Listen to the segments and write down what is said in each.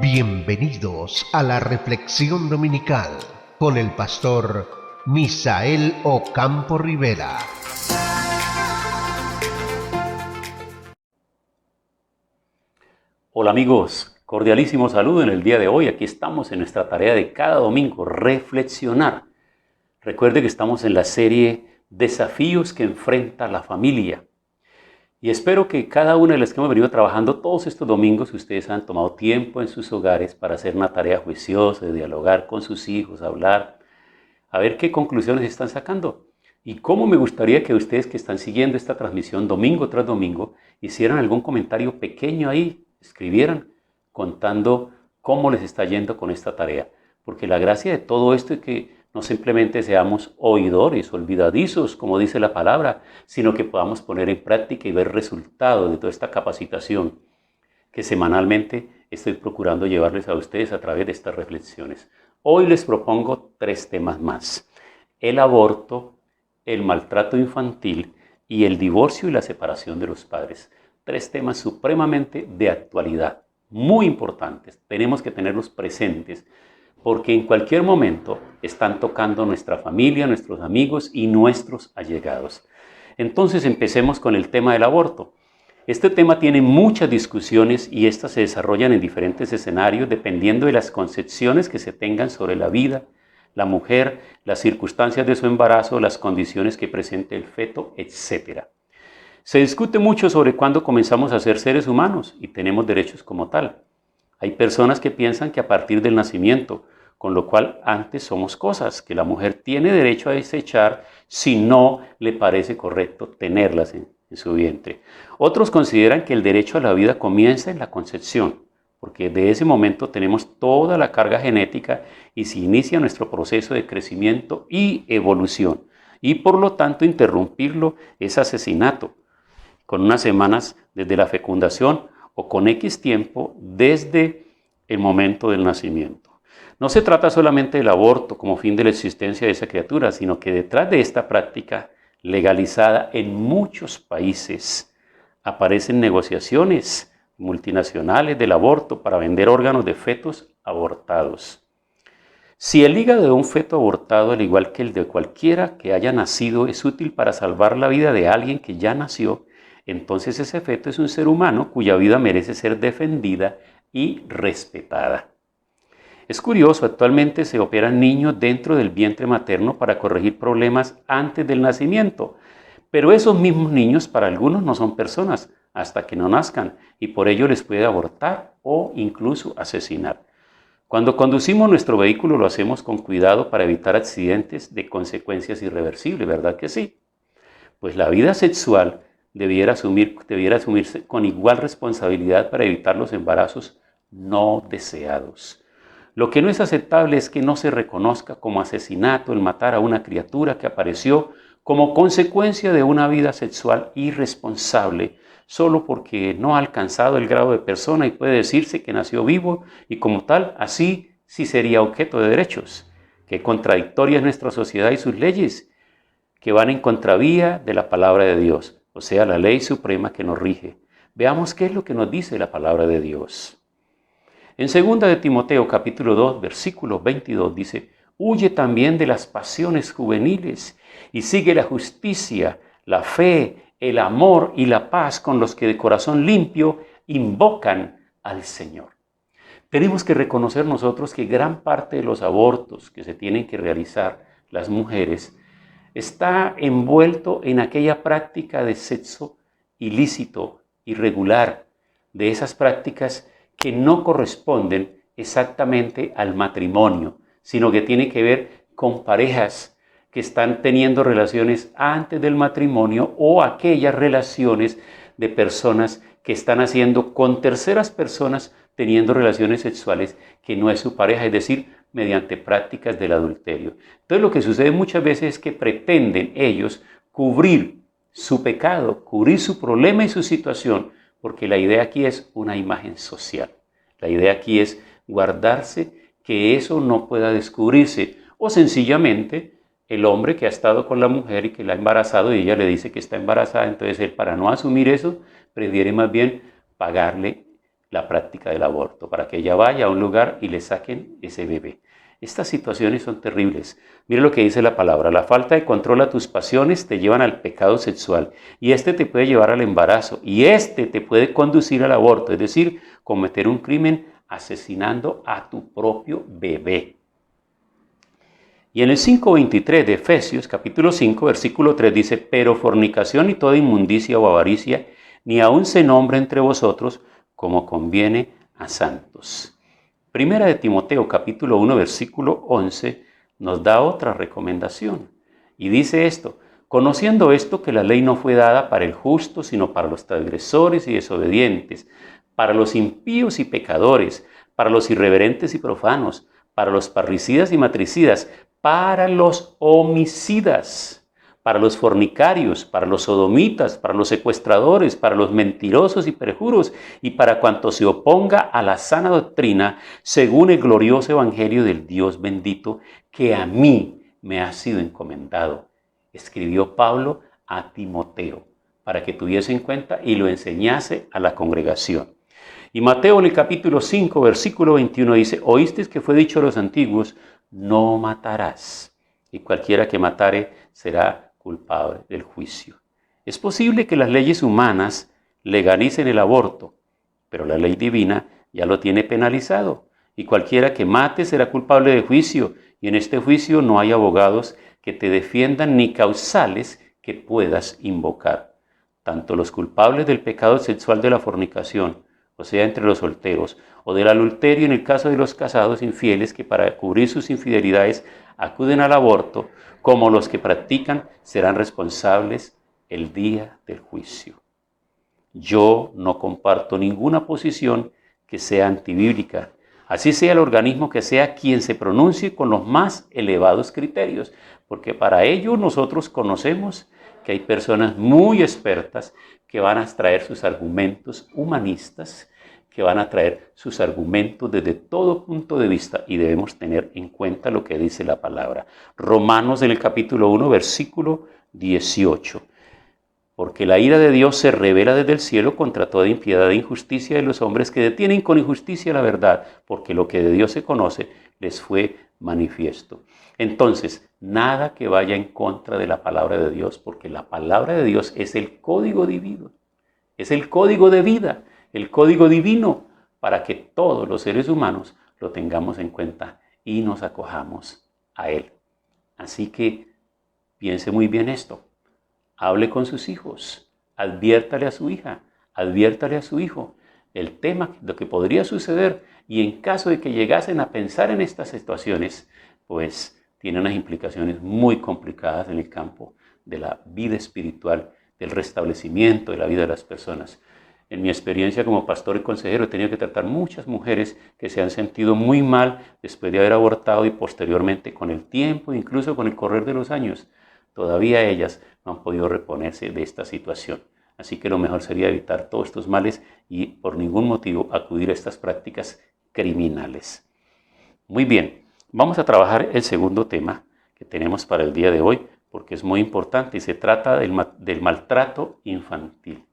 Bienvenidos a la Reflexión Dominical con el pastor Misael Ocampo Rivera. Hola amigos, cordialísimo saludo en el día de hoy. Aquí estamos en nuestra tarea de cada domingo, reflexionar. Recuerde que estamos en la serie Desafíos que enfrenta la familia. Y espero que cada una de las que hemos venido trabajando todos estos domingos, ustedes han tomado tiempo en sus hogares para hacer una tarea juiciosa, de dialogar con sus hijos, hablar, a ver qué conclusiones están sacando. Y cómo me gustaría que ustedes que están siguiendo esta transmisión domingo tras domingo, hicieran algún comentario pequeño ahí, escribieran contando cómo les está yendo con esta tarea. Porque la gracia de todo esto es que no simplemente seamos oidores, olvidadizos, como dice la palabra, sino que podamos poner en práctica y ver resultados de toda esta capacitación que semanalmente estoy procurando llevarles a ustedes a través de estas reflexiones. Hoy les propongo 3 temas más: el aborto, el maltrato infantil y el divorcio y la separación de los padres. 3 temas supremamente de actualidad, muy importantes. Tenemos que tenerlos presentes porque en cualquier momento están tocando nuestra familia, nuestros amigos y nuestros allegados. Entonces empecemos con el tema del aborto. Este tema tiene muchas discusiones y estas se desarrollan en diferentes escenarios dependiendo de las concepciones que se tengan sobre la vida, la mujer, las circunstancias de su embarazo, las condiciones que presente el feto, etc. Se discute mucho sobre cuándo comenzamos a ser seres humanos y tenemos derechos como tal. Hay personas que piensan que a partir del nacimiento, con lo cual antes somos cosas que la mujer tiene derecho a desechar si no le parece correcto tenerlas en su vientre. Otros consideran que el derecho a la vida comienza en la concepción, porque de ese momento tenemos toda la carga genética y se inicia nuestro proceso de crecimiento y evolución. Y por lo tanto interrumpirlo es asesinato, con unas semanas desde la fecundación o con X tiempo desde el momento del nacimiento. No se trata solamente del aborto como fin de la existencia de esa criatura, sino que detrás de esta práctica legalizada en muchos países aparecen negociaciones multinacionales del aborto para vender órganos de fetos abortados. Si el hígado de un feto abortado, al igual que el de cualquiera que haya nacido, es útil para salvar la vida de alguien que ya nació, entonces ese feto es un ser humano cuya vida merece ser defendida y respetada. Es curioso, actualmente se operan niños dentro del vientre materno para corregir problemas antes del nacimiento, pero esos mismos niños para algunos no son personas hasta que no nazcan y por ello les puede abortar o incluso asesinar. Cuando conducimos nuestro vehículo lo hacemos con cuidado para evitar accidentes de consecuencias irreversibles, ¿verdad que sí? Pues la vida sexual debiera asumirse con igual responsabilidad para evitar los embarazos no deseados. Lo que no es aceptable es que no se reconozca como asesinato el matar a una criatura que apareció como consecuencia de una vida sexual irresponsable, solo porque no ha alcanzado el grado de persona y puede decirse que nació vivo y como tal, así sí sería objeto de derechos. Qué contradictoria es nuestra sociedad y sus leyes, que van en contravía de la palabra de Dios, o sea, la ley suprema que nos rige. Veamos qué es lo que nos dice la palabra de Dios. En 2 de Timoteo capítulo 2, versículo 22 dice: huye también de las pasiones juveniles y sigue la justicia, la fe, el amor y la paz con los que de corazón limpio invocan al Señor. Tenemos que reconocer nosotros que gran parte de los abortos que se tienen que realizar las mujeres está envuelto en aquella práctica de sexo ilícito, irregular, de esas prácticas que no corresponden exactamente al matrimonio, sino que tiene que ver con parejas que están teniendo relaciones antes del matrimonio o aquellas relaciones de personas que están haciendo con terceras personas teniendo relaciones sexuales que no es su pareja, es decir, mediante prácticas del adulterio. Entonces lo que sucede muchas veces es que pretenden ellos cubrir su pecado, cubrir su problema y su situación, porque la idea aquí es una imagen social. La idea aquí es guardarse que eso no pueda descubrirse, o sencillamente el hombre que ha estado con la mujer y que la ha embarazado y ella le dice que está embarazada, entonces él, para no asumir eso, prefiere más bien pagarle la práctica del aborto, para que ella vaya a un lugar y le saquen ese bebé. Estas situaciones son terribles. Mire lo que dice la palabra: la falta de control a tus pasiones te llevan al pecado sexual, y este te puede llevar al embarazo, y este te puede conducir al aborto, es decir, cometer un crimen asesinando a tu propio bebé. Y en el 5:23 de Efesios, capítulo 5, versículo 3 dice: pero fornicación y toda inmundicia o avaricia, ni aun se nombre entre vosotros como conviene a santos. Primera de Timoteo, capítulo 1, versículo 11, nos da otra recomendación. Y dice esto: conociendo esto, que la ley no fue dada para el justo, sino para los transgresores y desobedientes, para los impíos y pecadores, para los irreverentes y profanos, para los parricidas y matricidas, para los homicidas, para los fornicarios, para los sodomitas, para los secuestradores, para los mentirosos y perjuros, y para cuanto se oponga a la sana doctrina, según el glorioso evangelio del Dios bendito, que a mí me ha sido encomendado. Escribió Pablo a Timoteo, para que tuviese en cuenta y lo enseñase a la congregación. Y Mateo en el capítulo 5, versículo 21 dice: oísteis que fue dicho a los antiguos, no matarás, y cualquiera que matare será culpable del juicio. Es posible que las leyes humanas legalicen el aborto, pero la ley divina ya lo tiene penalizado, y cualquiera que mate será culpable de juicio, y en este juicio no hay abogados que te defiendan ni causales que puedas invocar. Tanto los culpables del pecado sexual de la fornicación, o sea, entre los solteros, o del adulterio en el caso de los casados infieles que para cubrir sus infidelidades acuden al aborto, como los que practican, serán responsables el día del juicio. Yo no comparto ninguna posición que sea antibíblica, así sea el organismo que sea quien se pronuncie con los más elevados criterios, porque para ello nosotros conocemos que hay personas muy expertas que van a traer sus argumentos humanistas, que van a traer sus argumentos desde todo punto de vista, y debemos tener en cuenta lo que dice la palabra. Romanos en el capítulo 1, versículo 18. Porque la ira de Dios se revela desde el cielo contra toda impiedad e injusticia de los hombres que detienen con injusticia la verdad, porque lo que de Dios se conoce les fue manifiesto. Entonces, nada que vaya en contra de la palabra de Dios, porque la palabra de Dios es el código divino, es el código de vida, el código divino, para que todos los seres humanos lo tengamos en cuenta y nos acojamos a él. Así que piense muy bien esto. Hable con sus hijos, adviértale a su hija, adviértale a su hijo el tema, lo que podría suceder, y en caso de que llegasen a pensar en estas situaciones, pues tiene unas implicaciones muy complicadas en el campo de la vida espiritual, del restablecimiento de la vida de las personas. En mi experiencia como pastor y consejero he tenido que tratar muchas mujeres que se han sentido muy mal después de haber abortado, y posteriormente, con el tiempo, incluso con el correr de los años, todavía ellas no han podido reponerse de esta situación. Así que lo mejor sería evitar todos estos males y por ningún motivo acudir a estas prácticas criminales. Muy bien, vamos a trabajar el segundo tema que tenemos para el día de hoy, porque es muy importante y se trata del maltrato infantil.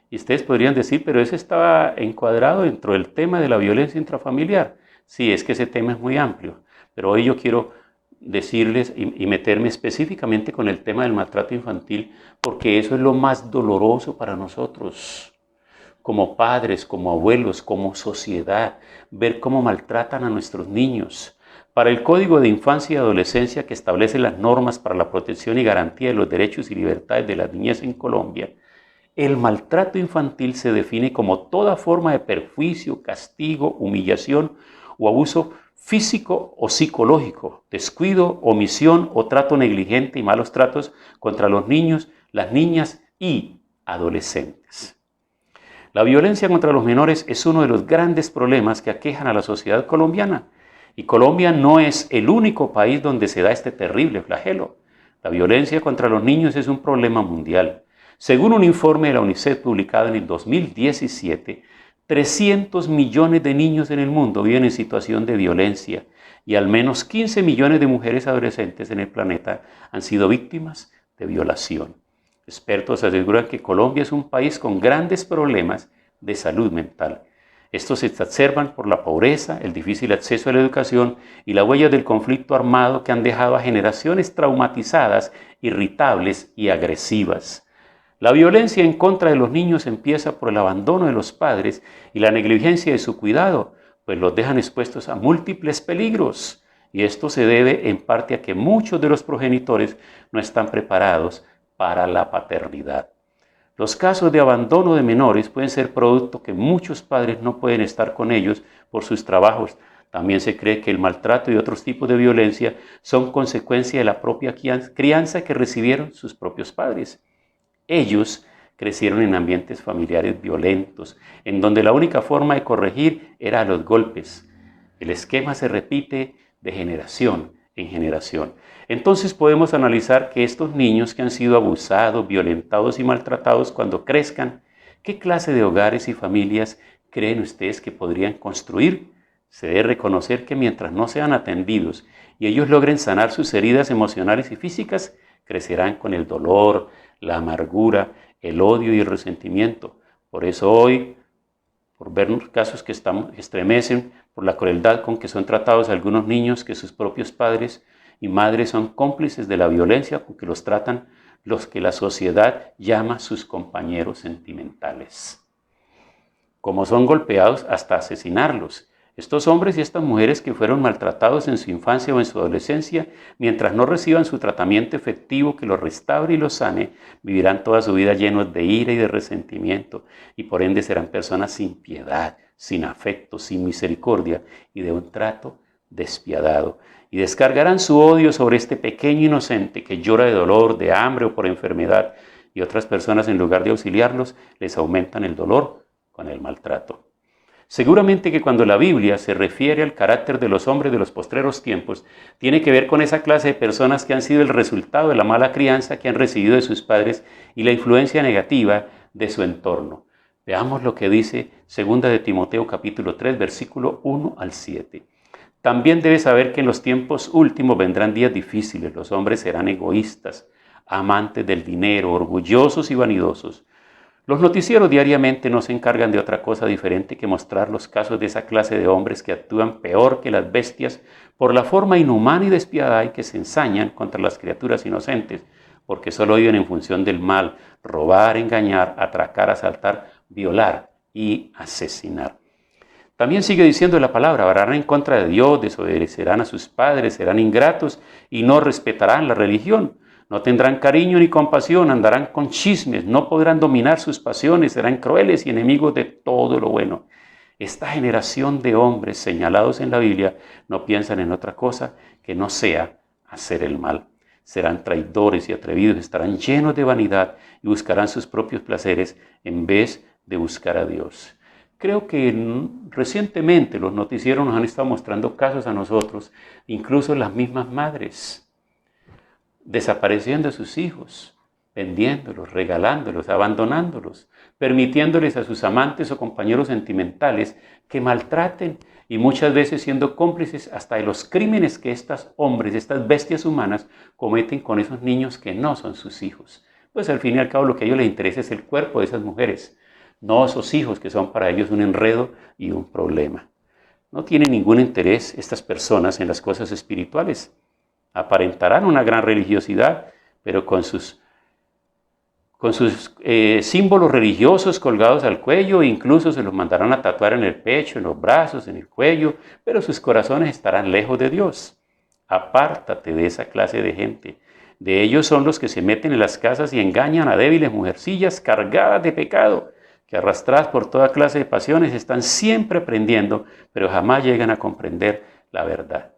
Y ustedes podrían decir, pero ese estaba encuadrado dentro del tema de la violencia intrafamiliar. Sí, es que ese tema es muy amplio, pero hoy yo quiero decirles y meterme específicamente con el tema del maltrato infantil, porque eso es lo más doloroso para nosotros, como padres, como abuelos, como sociedad, ver cómo maltratan a nuestros niños. Para el Código de Infancia y Adolescencia, que establece las normas para la protección y garantía de los derechos y libertades de las niñez en Colombia, el maltrato infantil se define como toda forma de perjuicio, castigo, humillación o abuso físico o psicológico, descuido, omisión o trato negligente y malos tratos contra los niños, las niñas y adolescentes. La violencia contra los menores es uno de los grandes problemas que aquejan a la sociedad colombiana, y Colombia no es el único país donde se da este terrible flagelo. La violencia contra los niños es un problema mundial. Según un informe de la UNICEF publicado en el 2017, 300 millones de niños en el mundo viven en situación de violencia, y al menos 15 millones de mujeres adolescentes en el planeta han sido víctimas de violación. Expertos aseguran que Colombia es un país con grandes problemas de salud mental. Estos se exacerban por la pobreza, el difícil acceso a la educación y la huella del conflicto armado que han dejado a generaciones traumatizadas, irritables y agresivas. La violencia en contra de los niños empieza por el abandono de los padres y la negligencia de su cuidado, pues los dejan expuestos a múltiples peligros. Y esto se debe en parte a que muchos de los progenitores no están preparados para la paternidad. Los casos de abandono de menores pueden ser producto que muchos padres no pueden estar con ellos por sus trabajos. También se cree que el maltrato y otros tipos de violencia son consecuencia de la propia crianza que recibieron sus propios padres. Ellos crecieron en ambientes familiares violentos, en donde la única forma de corregir era a los golpes. El esquema se repite de generación en generación. Entonces podemos analizar que estos niños que han sido abusados, violentados y maltratados cuando crezcan, ¿qué clase de hogares y familias creen ustedes que podrían construir? Se debe reconocer que mientras no sean atendidos y ellos logren sanar sus heridas emocionales y físicas, crecerán con el dolor, la amargura, el odio y el resentimiento. Por eso hoy, por ver casos que estremecen por la crueldad con que son tratados algunos niños, que sus propios padres y madres son cómplices de la violencia con que los tratan los que la sociedad llama sus compañeros sentimentales. Como son golpeados hasta asesinarlos. Estos hombres y estas mujeres que fueron maltratados en su infancia o en su adolescencia, mientras no reciban su tratamiento efectivo que los restaure y los sane, vivirán toda su vida llenos de ira y de resentimiento, y por ende serán personas sin piedad, sin afecto, sin misericordia y de un trato despiadado. Y descargarán su odio sobre este pequeño inocente que llora de dolor, de hambre o por enfermedad, y otras personas en lugar de auxiliarlos, les aumentan el dolor con el maltrato. Seguramente que cuando la Biblia se refiere al carácter de los hombres de los postreros tiempos, tiene que ver con esa clase de personas que han sido el resultado de la mala crianza que han recibido de sus padres y la influencia negativa de su entorno. Veamos lo que dice 2 de Timoteo capítulo 3, versículo 1 al 7. También debes saber que en los tiempos últimos vendrán días difíciles. Los hombres serán egoístas, amantes del dinero, orgullosos y vanidosos. Los noticieros diariamente no se encargan de otra cosa diferente que mostrar los casos de esa clase de hombres que actúan peor que las bestias por la forma inhumana y despiadada y que se ensañan contra las criaturas inocentes, porque solo viven en función del mal, robar, engañar, atracar, asaltar, violar y asesinar. También sigue diciendo la palabra, harán en contra de Dios, desobedecerán a sus padres, serán ingratos y no respetarán la religión. No tendrán cariño ni compasión, andarán con chismes, no podrán dominar sus pasiones, serán crueles y enemigos de todo lo bueno. Esta generación de hombres señalados en la Biblia no piensan en otra cosa que no sea hacer el mal. Serán traidores y atrevidos, estarán llenos de vanidad y buscarán sus propios placeres en vez de buscar a Dios. Creo que recientemente los noticieros nos han estado mostrando casos a nosotros, incluso las mismas madres, desapareciendo a sus hijos, vendiéndolos, regalándolos, abandonándolos, permitiéndoles a sus amantes o compañeros sentimentales que maltraten y muchas veces siendo cómplices hasta de los crímenes que estos hombres, estas bestias humanas, cometen con esos niños que no son sus hijos. Pues al fin y al cabo lo que a ellos les interesa es el cuerpo de esas mujeres, no esos hijos que son para ellos un enredo y un problema. No tienen ningún interés estas personas en las cosas espirituales. Aparentarán una gran religiosidad, pero con sus símbolos religiosos colgados al cuello, incluso se los mandarán a tatuar en el pecho, en los brazos, en el cuello, pero sus corazones estarán lejos de Dios. Apártate de esa clase de gente. De ellos son los que se meten en las casas y engañan a débiles mujercillas cargadas de pecado, que arrastradas por toda clase de pasiones están siempre aprendiendo, pero jamás llegan a comprender la verdad.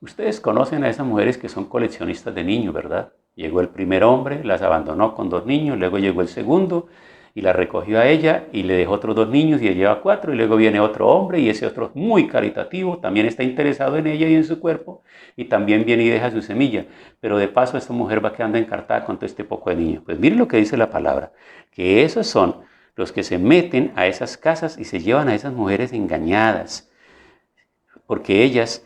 Ustedes conocen a esas mujeres que son coleccionistas de niños, ¿verdad? Llegó el primer hombre, las abandonó con 2 niños, luego llegó el segundo y la recogió a ella y le dejó otros 2 niños y ella lleva 4 y luego viene otro hombre y ese otro muy caritativo, también está interesado en ella y en su cuerpo y también viene y deja su semilla. Pero de paso esta mujer va quedando encartada con todo este poco de niños. Pues miren lo que dice la palabra, que esos son los que se meten a esas casas y se llevan a esas mujeres engañadas, porque ellas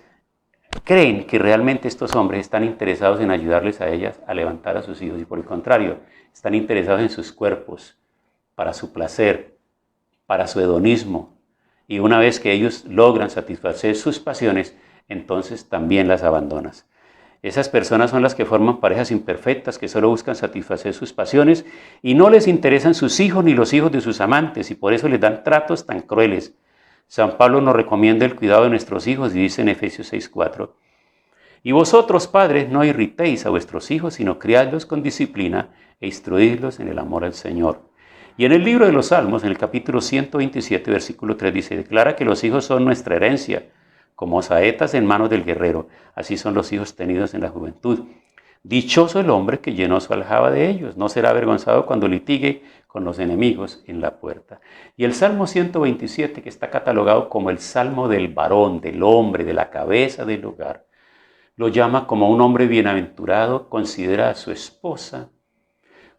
creen que realmente estos hombres están interesados en ayudarles a ellas a levantar a sus hijos y por el contrario, están interesados en sus cuerpos para su placer para su hedonismo. Y una vez que ellos logran satisfacer sus pasiones, entonces también las abandonas. Esas personas son las que forman parejas imperfectas que solo buscan satisfacer sus pasiones y no les interesan sus hijos ni los hijos de sus amantes y por eso les dan tratos tan crueles. San Pablo nos recomienda el cuidado de nuestros hijos y dice en Efesios 6:4, y vosotros, padres, no irritéis a vuestros hijos, sino criadlos con disciplina e instruidlos en el amor al Señor. Y en el libro de los Salmos, en el capítulo 127, versículo 3, dice, declara que los hijos son nuestra herencia, como saetas en manos del guerrero, así son los hijos tenidos en la juventud. Dichoso el hombre que llenó su aljaba de ellos, no será avergonzado cuando litigue con los enemigos en la puerta. Y el Salmo 127, que está catalogado como el Salmo del varón, del hombre, de la cabeza del hogar, lo llama como un hombre bienaventurado, considera a su esposa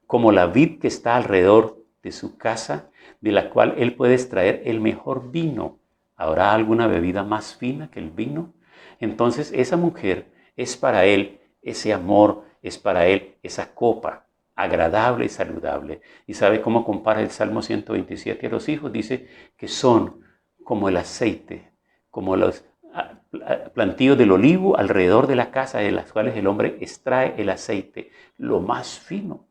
como la vid que está alrededor de su casa, de la cual él puede extraer el mejor vino. ¿Habrá alguna bebida más fina que el vino? Entonces esa mujer es para él ese amor, es para él esa copa agradable y saludable. ¿Y sabe cómo compara el Salmo 127 a los hijos? Dice que son como el aceite, como los plantíos del olivo alrededor de la casa de las cuales el hombre extrae el aceite, lo más fino.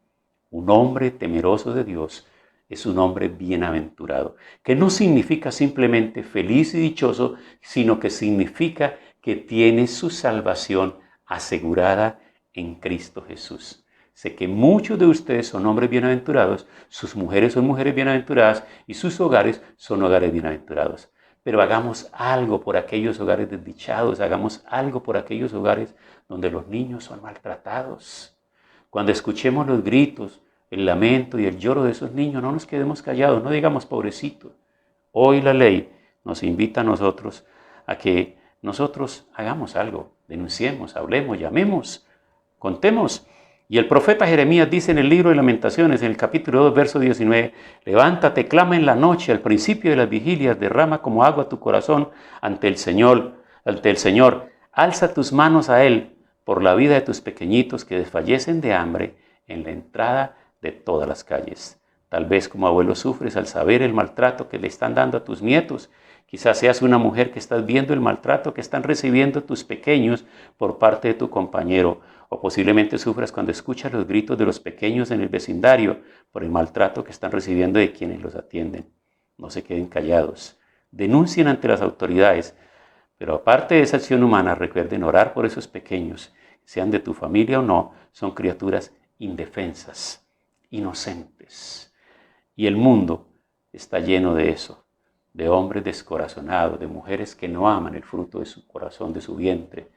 Un hombre temeroso de Dios es un hombre bienaventurado, que no significa simplemente feliz y dichoso, sino que significa que tiene su salvación asegurada en Cristo Jesús. Sé que muchos de ustedes son hombres bienaventurados, sus mujeres son mujeres bienaventuradas y sus hogares son hogares bienaventurados. Pero hagamos algo por aquellos hogares desdichados, hagamos algo por aquellos hogares donde los niños son maltratados. Cuando escuchemos los gritos, el lamento y el lloro de esos niños, no nos quedemos callados, no digamos pobrecito. Hoy la ley nos invita a nosotros a que nosotros hagamos algo, denunciemos, hablemos, llamemos, contemos. Y el profeta Jeremías dice en el libro de Lamentaciones, en el capítulo 2, verso 19, levántate, clama en la noche, al principio de las vigilias, derrama como agua tu corazón ante el Señor, alza tus manos a Él por la vida de tus pequeñitos que desfallecen de hambre en la entrada de todas las calles. Tal vez como abuelo sufres al saber el maltrato que le están dando a tus nietos. Quizás seas una mujer que estás viendo el maltrato que están recibiendo tus pequeños por parte de tu compañero. O posiblemente sufras cuando escuchas los gritos de los pequeños en el vecindario por el maltrato que están recibiendo de quienes los atienden. No se queden callados. Denuncien ante las autoridades. Pero aparte de esa acción humana, recuerden orar por esos pequeños, sean de tu familia o no, son criaturas indefensas, inocentes. Y el mundo está lleno de eso, de hombres descorazonados, de mujeres que no aman el fruto de su corazón, de su vientre.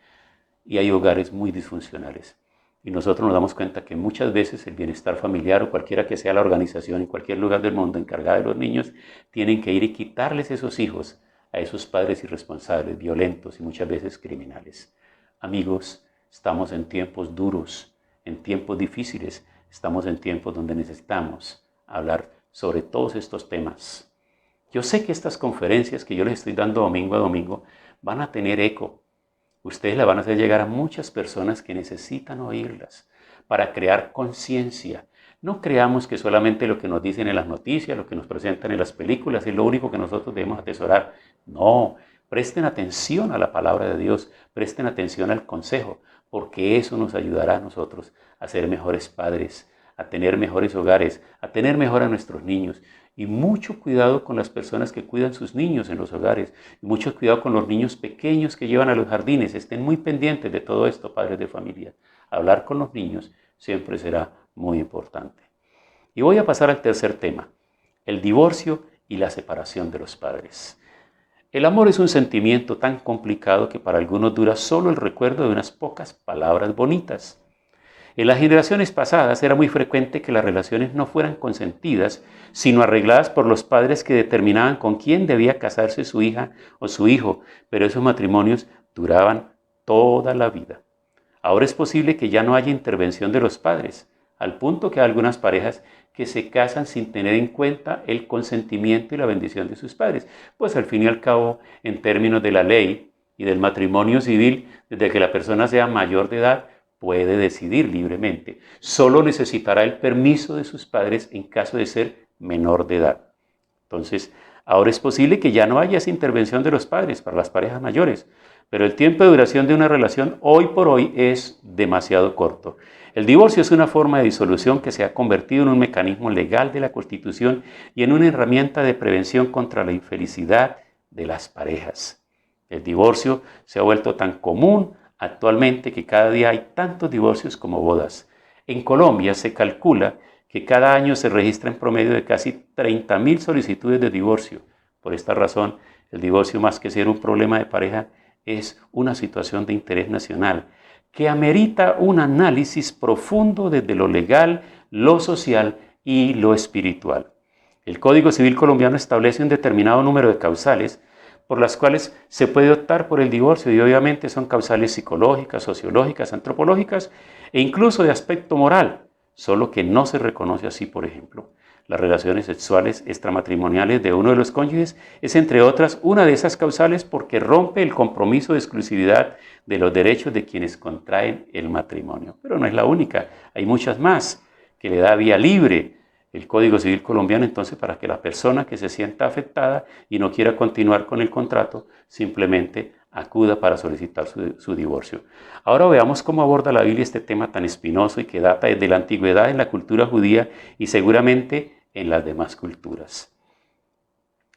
Y hay hogares muy disfuncionales. Y nosotros nos damos cuenta que muchas veces el bienestar familiar o cualquiera que sea la organización en cualquier lugar del mundo encargada de los niños, tienen que ir y quitarles esos hijos a esos padres irresponsables, violentos y muchas veces criminales. Amigos, estamos en tiempos duros, en tiempos difíciles, estamos en tiempos donde necesitamos hablar sobre todos estos temas. Yo sé que estas conferencias que yo les estoy dando domingo a domingo van a tener eco. Ustedes la van a hacer llegar a muchas personas que necesitan oírlas para crear conciencia. No creamos que solamente lo que nos dicen en las noticias, lo que nos presentan en las películas es lo único que nosotros debemos atesorar. No, presten atención a la palabra de Dios, presten atención al consejo, porque eso nos ayudará a nosotros a ser mejores padres, a tener mejores hogares, a tener mejor a nuestros niños. Y mucho cuidado con las personas que cuidan sus niños en los hogares. Y mucho cuidado con los niños pequeños que llevan a los jardines. Estén muy pendientes de todo esto, padres de familia. Hablar con los niños siempre será muy importante. Y voy a pasar al tercer tema, el divorcio y la separación de los padres. El amor es un sentimiento tan complicado que para algunos dura solo el recuerdo de unas pocas palabras bonitas. En las generaciones pasadas era muy frecuente que las relaciones no fueran consentidas, sino arregladas por los padres que determinaban con quién debía casarse su hija o su hijo, pero esos matrimonios duraban toda la vida. Ahora es posible que ya no haya intervención de los padres, al punto que hay algunas parejas que se casan sin tener en cuenta el consentimiento y la bendición de sus padres, pues al fin y al cabo, en términos de la ley y del matrimonio civil, desde que la persona sea mayor de edad, puede decidir libremente. Solo necesitará el permiso de sus padres en caso de ser menor de edad. Entonces, Ahora es posible que ya no haya esa intervención de los padres para las parejas mayores, pero el tiempo de duración de una relación hoy por hoy es demasiado corto. El divorcio es una forma de disolución que se ha convertido en un mecanismo legal de la Constitución y en una herramienta de prevención contra la infelicidad de las parejas. El divorcio se ha vuelto tan común actualmente que cada día hay tantos divorcios como bodas. En Colombia se calcula que cada año se registran en promedio de casi 30.000 solicitudes de divorcio. Por esta razón, el divorcio, más que ser un problema de pareja, es una situación de interés nacional que amerita un análisis profundo desde lo legal, lo social y lo espiritual. El Código Civil colombiano establece un determinado número de causales por las cuales se puede optar por el divorcio, y obviamente son causales psicológicas, sociológicas, antropológicas e incluso de aspecto moral, solo que no se reconoce así. Por ejemplo, las relaciones sexuales extramatrimoniales de uno de los cónyuges es, entre otras, una de esas causales porque rompe el compromiso de exclusividad de los derechos de quienes contraen el matrimonio. Pero no es la única, hay muchas más que le da vía libre el Código Civil colombiano, entonces, para que la persona que se sienta afectada y no quiera continuar con el contrato, simplemente acuda para solicitar su divorcio. Ahora veamos cómo aborda la Biblia este tema tan espinoso y que data desde la antigüedad en la cultura judía y seguramente en las demás culturas.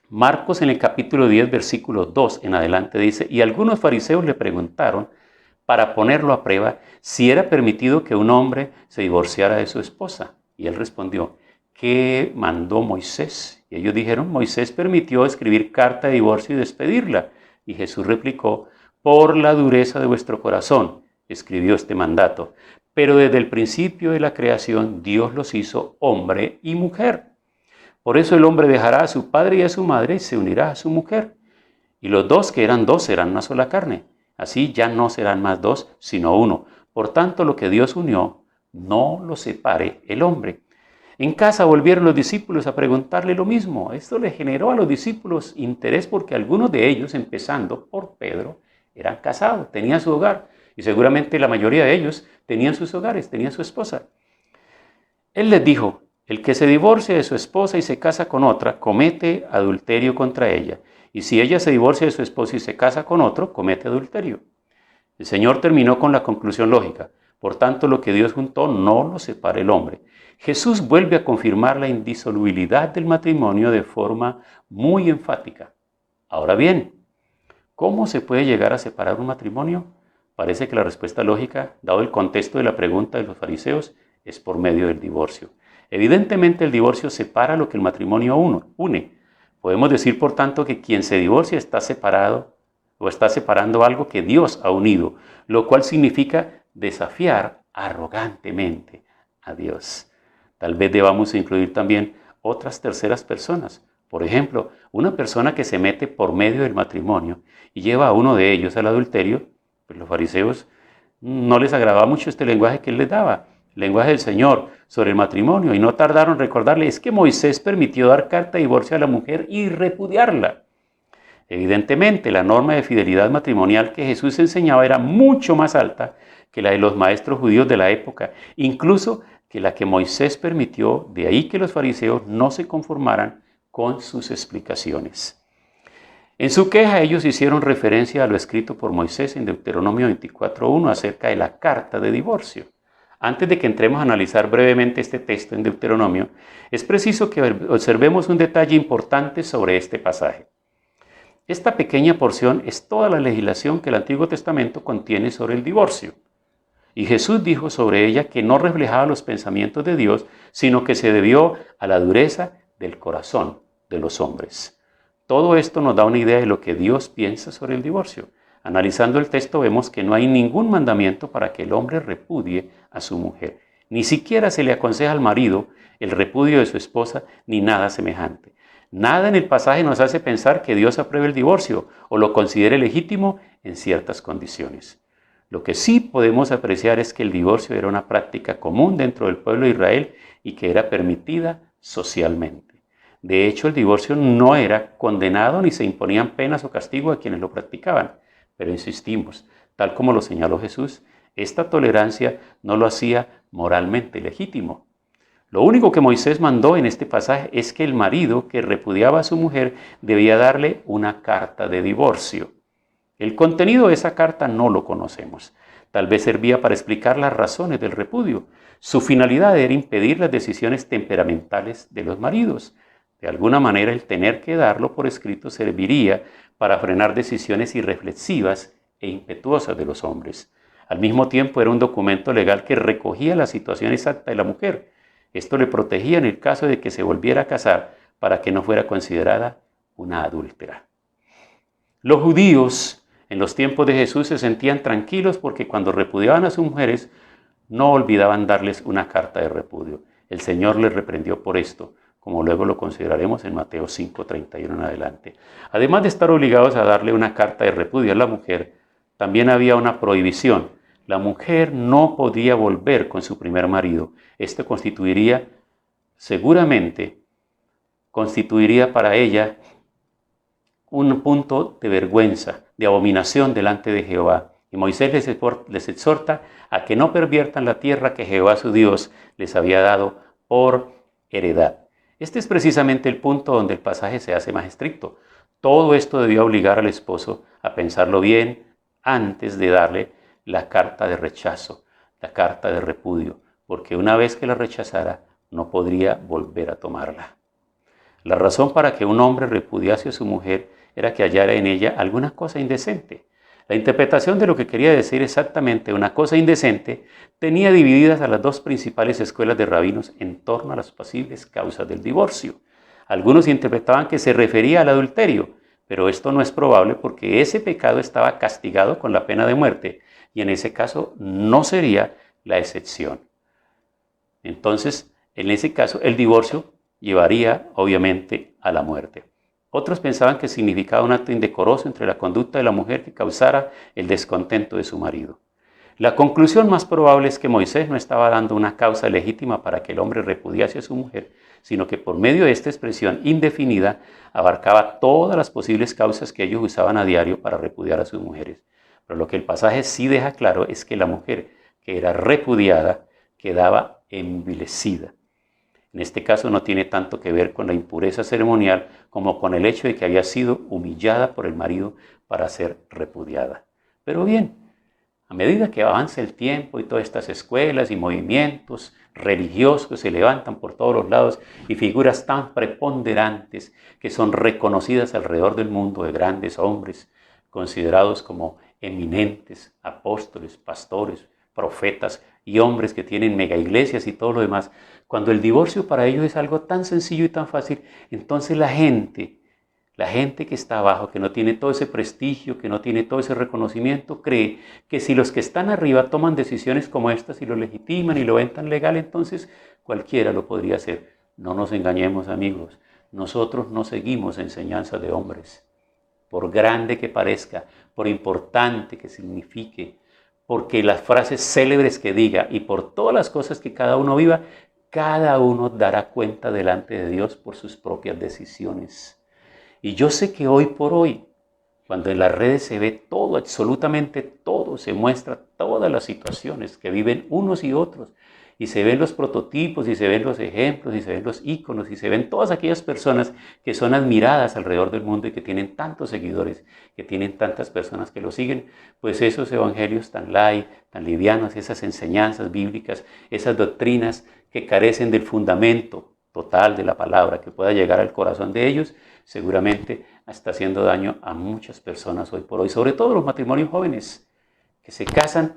Marcos, en el capítulo 10, versículo 2 en adelante, dice: y algunos fariseos le preguntaron, para ponerlo a prueba, si era permitido que un hombre se divorciara de su esposa. Y él respondió: ¿qué mandó Moisés? Y ellos dijeron: Moisés permitió escribir carta de divorcio y despedirla. Y Jesús replicó: por la dureza de vuestro corazón escribió este mandato. Pero desde el principio de la creación Dios los hizo hombre y mujer. Por eso el hombre dejará a su padre y a su madre y se unirá a su mujer. Y los dos, que eran dos, serán una sola carne. Así ya no serán más dos, sino uno. Por tanto, lo que Dios unió, no lo separe el hombre. En casa volvieron los discípulos a preguntarle lo mismo. Esto le generó a los discípulos interés porque algunos de ellos, empezando por Pedro, eran casados, tenían su hogar. Y seguramente la mayoría de ellos tenían sus hogares, tenían su esposa. Él les dijo: el que se divorcia de su esposa y se casa con otra, comete adulterio contra ella. Y si ella se divorcia de su esposo y se casa con otro, comete adulterio. El Señor terminó con la conclusión lógica: por tanto, lo que Dios juntó, no lo separe el hombre. Jesús vuelve a confirmar la indisolubilidad del matrimonio de forma muy enfática. Ahora bien, ¿cómo se puede llegar a separar un matrimonio? Parece que la respuesta lógica, dado el contexto de la pregunta de los fariseos, es por medio del divorcio. Evidentemente, el divorcio separa lo que el matrimonio une. Podemos decir, por tanto, que quien se divorcia está separado o está separando algo que Dios ha unido, lo cual significa desafiar arrogantemente a Dios. Tal vez debamos incluir también otras terceras personas. Por ejemplo, una persona que se mete por medio del matrimonio y lleva a uno de ellos al adulterio, pues los fariseos no les agradaba mucho este lenguaje que él les daba, el lenguaje del Señor sobre el matrimonio, y no tardaron en recordarle: es que Moisés permitió dar carta de divorcio a la mujer y repudiarla. Evidentemente, la norma de fidelidad matrimonial que Jesús enseñaba era mucho más alta que la de los maestros judíos de la época, incluso que la que Moisés permitió. De ahí que los fariseos no se conformaran con sus explicaciones. En su queja ellos hicieron referencia a lo escrito por Moisés en Deuteronomio 24:1 acerca de la carta de divorcio. Antes de que entremos a analizar brevemente este texto en Deuteronomio, es preciso que observemos un detalle importante sobre este pasaje. Esta pequeña porción es toda la legislación que el Antiguo Testamento contiene sobre el divorcio. Y Jesús dijo sobre ella que no reflejaba los pensamientos de Dios, sino que se debió a la dureza del corazón de los hombres. Todo esto nos da una idea de lo que Dios piensa sobre el divorcio. Analizando el texto vemos que no hay ningún mandamiento para que el hombre repudie a su mujer. Ni siquiera se le aconseja al marido el repudio de su esposa ni nada semejante. Nada en el pasaje nos hace pensar que Dios apruebe el divorcio o lo considere legítimo en ciertas condiciones. Lo que sí podemos apreciar es que el divorcio era una práctica común dentro del pueblo de Israel y que era permitida socialmente. De hecho, el divorcio no era condenado ni se imponían penas o castigo a quienes lo practicaban. Pero insistimos, tal como lo señaló Jesús, esta tolerancia no lo hacía moralmente legítimo. Lo único que Moisés mandó en este pasaje es que el marido que repudiaba a su mujer debía darle una carta de divorcio. El contenido de esa carta no lo conocemos. Tal vez servía para explicar las razones del repudio. Su finalidad era impedir las decisiones temperamentales de los maridos. De alguna manera, el tener que darlo por escrito serviría para frenar decisiones irreflexivas e impetuosas de los hombres. Al mismo tiempo, era un documento legal que recogía la situación exacta de la mujer. Esto le protegía en el caso de que se volviera a casar para que no fuera considerada una adúltera. Los judíos en los tiempos de Jesús se sentían tranquilos porque cuando repudiaban a sus mujeres no olvidaban darles una carta de repudio. El Señor les reprendió por esto, como luego lo consideraremos en Mateo 5:31 en adelante. Además de estar obligados a darle una carta de repudio a la mujer, también había una prohibición. La mujer no podía volver con su primer marido. Esto seguramente constituiría para ella un punto de vergüenza, de abominación delante de Jehová. Y Moisés les exhorta a que no perviertan la tierra que Jehová su Dios les había dado por heredad. Este es precisamente el punto donde el pasaje se hace más estricto. Todo esto debió obligar al esposo a pensarlo bien antes de darle la carta de rechazo, la carta de repudio, porque una vez que la rechazara, no podría volver a tomarla. La razón para que un hombre repudiase a su mujer era que hallara en ella alguna cosa indecente. La interpretación de lo que quería decir exactamente una cosa indecente tenía divididas a las dos principales escuelas de rabinos en torno a las posibles causas del divorcio. Algunos interpretaban que se refería al adulterio, pero esto no es probable porque ese pecado estaba castigado con la pena de muerte y en ese caso no sería la excepción. Entonces, en ese caso, el divorcio llevaría obviamente a la muerte. Otros pensaban que significaba un acto indecoroso entre la conducta de la mujer que causara el descontento de su marido. La conclusión más probable es que Moisés no estaba dando una causa legítima para que el hombre repudiase a su mujer, sino que por medio de esta expresión indefinida abarcaba todas las posibles causas que ellos usaban a diario para repudiar a sus mujeres. Pero lo que el pasaje sí deja claro es que la mujer que era repudiada quedaba envilecida. En este caso no tiene tanto que ver con la impureza ceremonial como con el hecho de que había sido humillada por el marido para ser repudiada. Pero bien, a medida que avanza el tiempo y todas estas escuelas y movimientos religiosos se levantan por todos los lados y figuras tan preponderantes que son reconocidas alrededor del mundo de grandes hombres considerados como eminentes, apóstoles, pastores, profetas y hombres que tienen mega iglesias y todo lo demás, cuando el divorcio para ellos es algo tan sencillo y tan fácil, entonces la gente que está abajo, que no tiene todo ese prestigio, que no tiene todo ese reconocimiento, cree que si los que están arriba toman decisiones como estas y lo legitiman y lo ven tan legal, entonces cualquiera lo podría hacer. No nos engañemos, amigos, nosotros no seguimos enseñanza de hombres. Por grande que parezca, por importante que signifique, porque las frases célebres que diga y por todas las cosas que cada uno viva, cada uno dará cuenta delante de Dios por sus propias decisiones. Y yo sé que hoy por hoy, cuando en las redes se ve todo, absolutamente todo, se muestra todas las situaciones que viven unos y otros, y se ven los prototipos, y se ven los ejemplos, y se ven los íconos, y se ven todas aquellas personas que son admiradas alrededor del mundo y que tienen tantos seguidores, que tienen tantas personas que lo siguen, pues esos evangelios tan light, tan livianos, esas enseñanzas bíblicas, esas doctrinas que carecen del fundamento total de la palabra que pueda llegar al corazón de ellos, seguramente está haciendo daño a muchas personas hoy por hoy, sobre todo los matrimonios jóvenes, que se casan,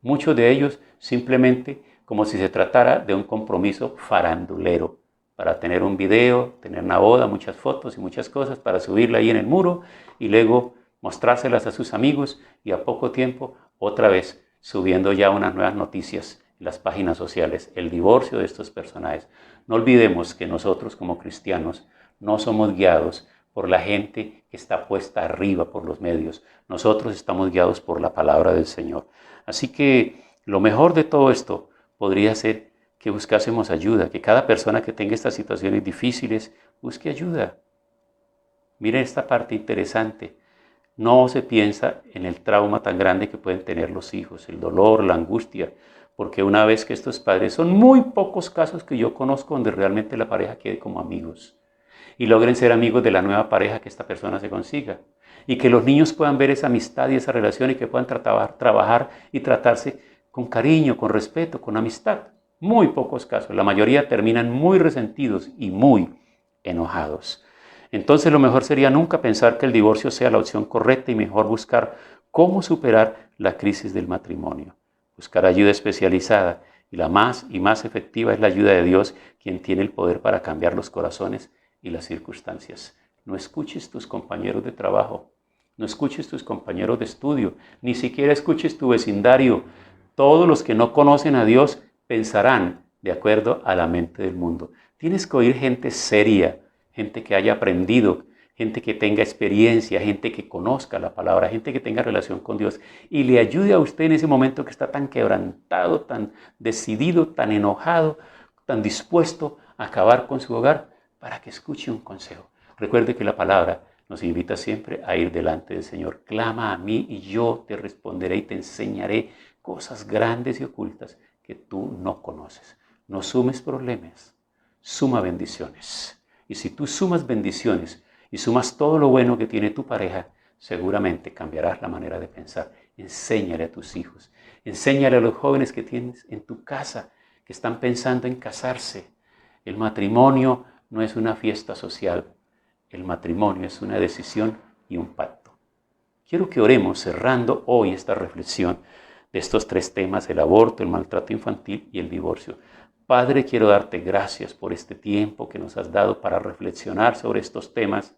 muchos de ellos simplemente como si se tratara de un compromiso farandulero, para tener un video, tener una boda, muchas fotos y muchas cosas, para subirla ahí en el muro y luego mostrárselas a sus amigos y a poco tiempo otra vez subiendo ya unas nuevas noticias en las páginas sociales, el divorcio de estos personajes. No olvidemos que nosotros como cristianos no somos guiados por la gente que está puesta arriba por los medios. Nosotros estamos guiados por la palabra del Señor. Así que lo mejor de todo esto podría ser que buscásemos ayuda, que cada persona que tenga estas situaciones difíciles busque ayuda. Miren esta parte interesante. No se piensa en el trauma tan grande que pueden tener los hijos, el dolor, la angustia, porque una vez que estos padres, son muy pocos casos que yo conozco donde realmente la pareja quede como amigos y logren ser amigos de la nueva pareja que esta persona se consiga, y que los niños puedan ver esa amistad y esa relación y que puedan trabajar y tratarse con cariño, con respeto, con amistad. Muy pocos casos, la mayoría terminan muy resentidos y muy enojados. Entonces lo mejor sería nunca pensar que el divorcio sea la opción correcta y mejor buscar cómo superar la crisis del matrimonio. Buscar ayuda especializada, y la más efectiva es la ayuda de Dios, quien tiene el poder para cambiar los corazones y las circunstancias. No escuches tus compañeros de trabajo, no escuches tus compañeros de estudio, ni siquiera escuches tu vecindario. Todos los que no conocen a Dios pensarán de acuerdo a la mente del mundo. Tienes que oír gente seria, gente que haya aprendido, gente que tenga experiencia, gente que conozca la palabra, gente que tenga relación con Dios y le ayude a usted en ese momento que está tan quebrantado, tan decidido, tan enojado, tan dispuesto a acabar con su hogar, para que escuche un consejo. Recuerde que la palabra nos invita siempre a ir delante del Señor. Clama a mí y yo te responderé y te enseñaré cosas grandes y ocultas que tú no conoces. No sumes problemas, suma bendiciones. Y si tú sumas bendiciones y sumas todo lo bueno que tiene tu pareja, seguramente cambiarás la manera de pensar. Enséñale a tus hijos, enséñale a los jóvenes que tienes en tu casa, que están pensando en casarse. El matrimonio no es una fiesta social, el matrimonio es una decisión y un pacto. Quiero que oremos cerrando hoy esta reflexión de estos tres temas: el aborto, el maltrato infantil y el divorcio. Padre, quiero darte gracias por este tiempo que nos has dado para reflexionar sobre estos temas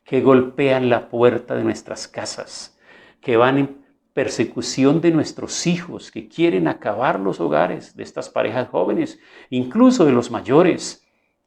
que golpean la puerta de nuestras casas, que van en persecución de nuestros hijos, que quieren acabar los hogares de estas parejas jóvenes, incluso de los mayores.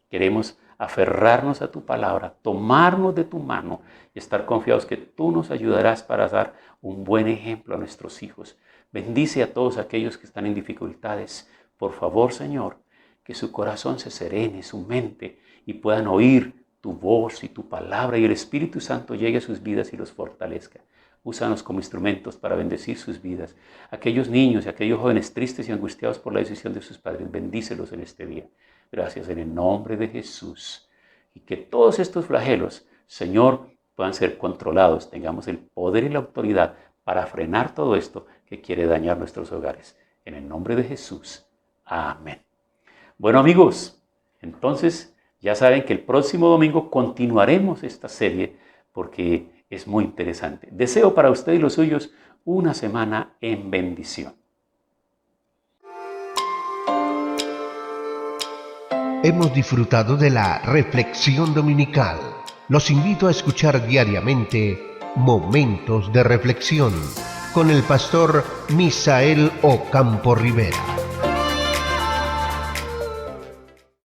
Queremos aferrarnos a tu palabra, tomarnos de tu mano y estar confiados que tú nos ayudarás para dar un buen ejemplo a nuestros hijos. Bendice a todos aquellos que están en dificultades. Por favor, Señor, que su corazón se serene, su mente, y puedan oír tu voz y tu palabra, y el Espíritu Santo llegue a sus vidas y los fortalezca. Úsanos como instrumentos para bendecir sus vidas. Aquellos niños y aquellos jóvenes tristes y angustiados por la decisión de sus padres, bendícelos en este día. Gracias en el nombre de Jesús. Y que todos estos flagelos, Señor, puedan ser controlados. Tengamos el poder y la autoridad para frenar todo esto que quiere dañar nuestros hogares. En el nombre de Jesús. Amén. Bueno, amigos, entonces ya saben que el próximo domingo continuaremos esta serie porque es muy interesante. Deseo para usted y los suyos una semana en bendición. Hemos disfrutado de la reflexión dominical. Los invito a escuchar diariamente Momentos de Reflexión con el pastor Misael Ocampo Rivera.